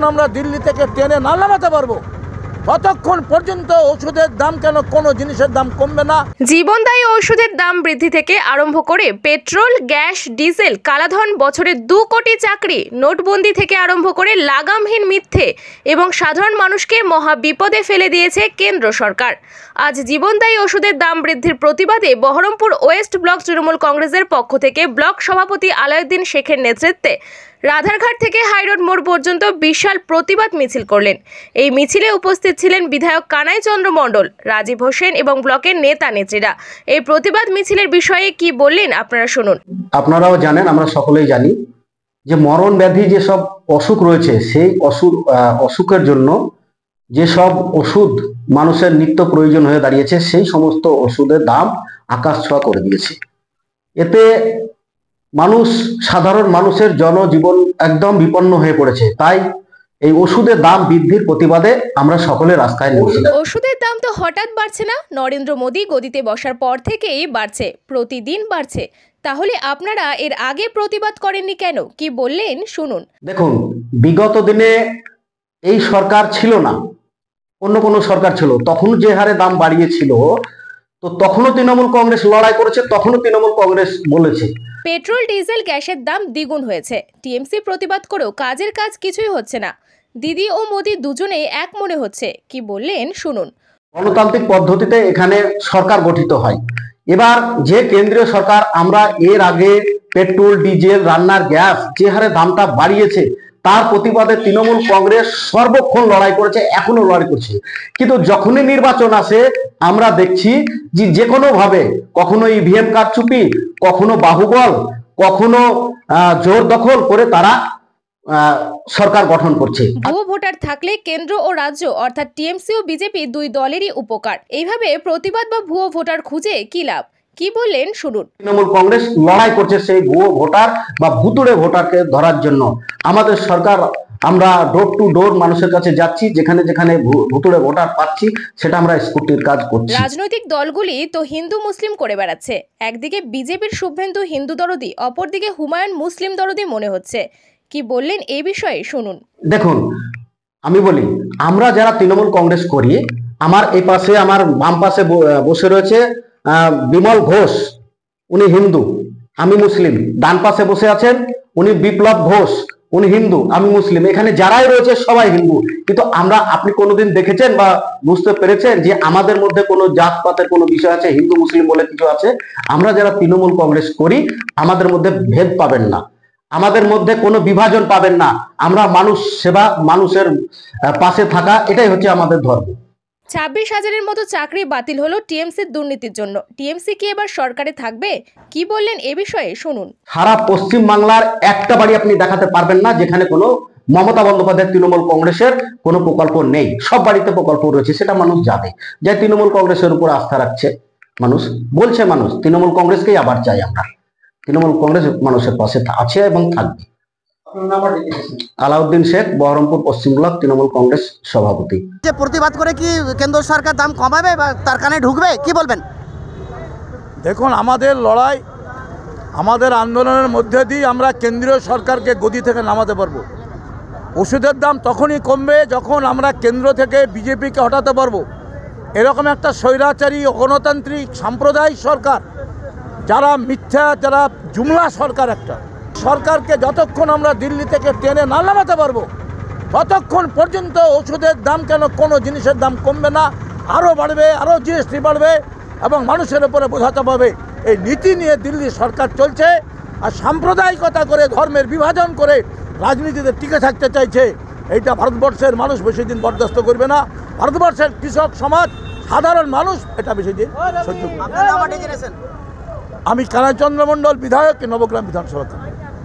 যতক্ষণ আমরা দিল্লি থেকে ট্রেনে না নামাতে পারবো ততক্ষণ পর্যন্ত ওষুধের দাম কেন কোনো জিনিসের দাম কমবে না। জীবনদায়ী ওষুধের দাম বৃদ্ধি থেকে আরম্ভ করে পেট্রোল, গ্যাস, ডিজেল, কালাধন, বছরে 2 কোটি চাকরি, নোটবন্দি থেকে আরম্ভ করে লাগামহীন মিথ্যে এবং সাধারণ মানুষকে মহা বিপদে ফেলে দিয়েছে কেন্দ্র সরকার। আজ জীবনদায়ী ওষুধের দাম বৃদ্ধির প্রতিবাদে বহরমপুর ওয়েস্ট ব্লক তৃণমূল কংগ্রেসের পক্ষ থেকে ব্লক সভাপতি আলাউদ্দিন শেখের নেতৃত্বে রাধারঘাট থেকে হাইরোড মোড় পর্যন্ত বিশাল প্রতিবাদ মিছিল করলেন। এই মিছিলে উপস্থিত ছিলেন বিধায়ক কানাই চন্দ্র মণ্ডল, রাজীব হোসেন এবং ব্লকের নেতা নেত্রীরা। এই প্রতিবাদ মিছিলের বিষয়ে কি বললেন আপনারা শুনুন। আপনারাও জানেন, আমরা সকলেই জানি যে মরণ ব্যাধি যেসব অসুখ রয়েছে সেই অসুখের জন্য যেসব ওষুধ মানুষের নিত্য প্রয়োজন হয়ে দাঁড়িয়েছে সেই সমস্ত ওষুধের দাম আকাশ ছোঁয়া করে দিয়েছে। এতে সাধারণ মানুষের জনজীবন একদম বিপন্ন হয়ে পড়েছে। তাই এই ওষুধের দাম বৃদ্ধির প্রতিবাদে আমরা সকলে রাস্তায় নেমেছি। ওষুধের দাম তো হঠাৎ বাড়ছে না, নরেন্দ্র মোদী গদিতে বসার পর থেকেই বাড়ছে, প্রতিদিন বাড়ছে। তাহলে আপনারা এর আগে প্রতিবাদ করেননি কেন? কি বললেন শুনুন। দেখুন, বিগত দিনে এই সরকার ছিল না, অন্য কোনো সরকার ছিল, তখন যে হারে দাম বাড়িয়েছিল তো তখনও তৃণমূল কংগ্রেস লড়াই করেছে, তখনও তৃণমূল কংগ্রেস বলেছে পেট্রোল, ডিজেল, গ্যাসের দাম দ্বিগুণ হয়েছে। টিএমসি প্রতিবাদ করেও কাজের কাজ কিছুই হচ্ছে না। দিদি ও মোদি দুজনেই এক মনে হচ্ছে। কি বললেন শুনুন। গণতান্ত্রিক পদ্ধতিতে এখানে সরকার গঠিত হয়। এবার যে কেন্দ্রীয় সরকার আমরা এর আগে পেট্রোল, ডিজেল, রান্নার গ্যাস যে হারে দামটা বাড়িয়েছে তার প্রতিবাদে তৃণমূল কংগ্রেস সর্বক্ষণ লড়াই করেছে, এখনো লড়াই করছে। কিন্তু যখনই নির্বাচন আসে আমরা দেখছি যে কোনো ভাবে কখনো ইভিএম কারচুপি, কখনো বাহুবল, কখনো জোর দখল করে তারা সরকার গঠন করছে। ভুয়ো ভোটার থাকলে কেন্দ্র ও রাজ্য অর্থাৎ টিএমসি ও বিজেপি দুই দলেরই উপকার। এইভাবে প্রতিবাদ বা ভুয়ো ভোটার খুঁজে কি লাভ? কি বললেন শুনুন। তৃণমূল কংগ্রেস লড়াই করছে সেই ভুয়ো ভোটার বা ভুতুড়ে ভোটারকে ধরার জন্য। আমাদের সরকার, আমরা ডোর টু ডোর মানুষের কাছে যাচ্ছি, যেখানে যেখানে ভুতুড়ে ভোটার পাচ্ছি সেটা আমরা স্কুটির কাজ করছি। রাজনৈতিক দলগুলি তো হিন্দু মুসলিম করে বেড়াচ্ছে। একদিকে বিজেপির শুভেন্দু হিন্দু দরদি, অপরদিকে হুমায়ুন মুসলিম দরদি মনে হচ্ছে। কি বললেন এই বিষয়ে শুনুন। দেখুন, আমি বলি, আমরা যারা তৃণমূল কংগ্রেস করি, আমার এই পাশে, আমার বাম পাশে বসে রয়েছে বিমল ঘোষ, উনি হিন্দু, আমি মুসলিম। ডান পাশে বসে আছেন উনি বিপ্লব ঘোষ, উনি হিন্দু, আমি মুসলিম। এখানে যারাই রয়েছে সবাই হিন্দু। কিন্তু আপনি কোনোদিন দেখেছেন বা বুঝতে পেরেছেন যে আমাদের মধ্যে কোনো জাতপাতের কোনো বিষয় আছে, হিন্দু মুসলিম বলে কিছু আছে? আমরা যারা তৃণমূল কংগ্রেস করি আমাদের মধ্যে ভেদ পাবেন না, আমাদের মধ্যে কোনো বিভাজন পাবেন না। আমরা মানুষ সেবা, মানুষের পাশে থাকা, এটাই হচ্ছে আমাদের ধর্ম। 26,000-এর মতো চাকরি বাতিল হলো টিএমসির দুর্নীতির জন্য। টিএমসি কি এবার সরকারে থাকবে? কি বললেন এ বিষয়ে শুনুন। সারা পশ্চিম বাংলার একটা বাড়ি আপনি দেখাতে পারবেন না যেখানে কোনো মমতা বন্দ্যোপাধ্যায়ের তৃণমূল কংগ্রেসের কোনো প্রকল্প নেই। সব বাড়িতে প্রকল্প রয়েছে, সেটা মানুষ জানে। যে তৃণমূল কংগ্রেসের উপর আস্থা রাখছে মানুষ, বলছে মানুষ তৃণমূল কংগ্রেসকেই আবার চাই আমরা। তৃণমূল কংগ্রেস মানুষের পাশে আছে এবং থাকবে। আলাউদ্দিন শেখ, বহরমপুর পশ্চিম ব্লক তৃণমূল কংগ্রেস সভাপতি। যে প্রতিবাদ করে কি কেন্দ্র সরকার দাম কমাবে বা তার কানে ঢুকবে, কি বলবেন? দেখুন, আমাদের লড়াই, আমাদের আন্দোলনের মধ্যে দিয়ে আমরা কেন্দ্রীয় সরকারকে গদি থেকে নামাতে পারবো। ওষুধের দাম তখনই কমবে যখন আমরা কেন্দ্র থেকে বিজেপিকে হটাতে পারবো। এরকম একটা স্বৈরাচারী গণতান্ত্রিক সাম্প্রদায়িক সরকার, যারা মিথ্যা, যারা জুমলা সরকার, একটা সরকারকে যতক্ষণ আমরা দিল্লি থেকে ট্রেনে না নামাতে পারবো ততক্ষণ পর্যন্ত ওষুধের দাম কেন কোনো জিনিসের দাম কমবে না, আরও বাড়বে, আরও জিএসটি বাড়বে এবং মানুষের উপরে বোঝা চাপাবে। এই নীতি নিয়ে দিল্লি সরকার চলছে আর সাম্প্রদায়িকতা করে, ধর্মের বিভাজন করে রাজনীতিতে টিকে থাকতে চাইছে। এইটা ভারতবর্ষের মানুষ বেশি দিন বরদাস্ত করবে না। ভারতবর্ষের কৃষক সমাজ, সাধারণ মানুষ এটা বেশি দিন সহ্য করবে। আমি কানাই চন্দ্র মণ্ডল, বিধায়ক, নবগ্রাম বিধানসভা।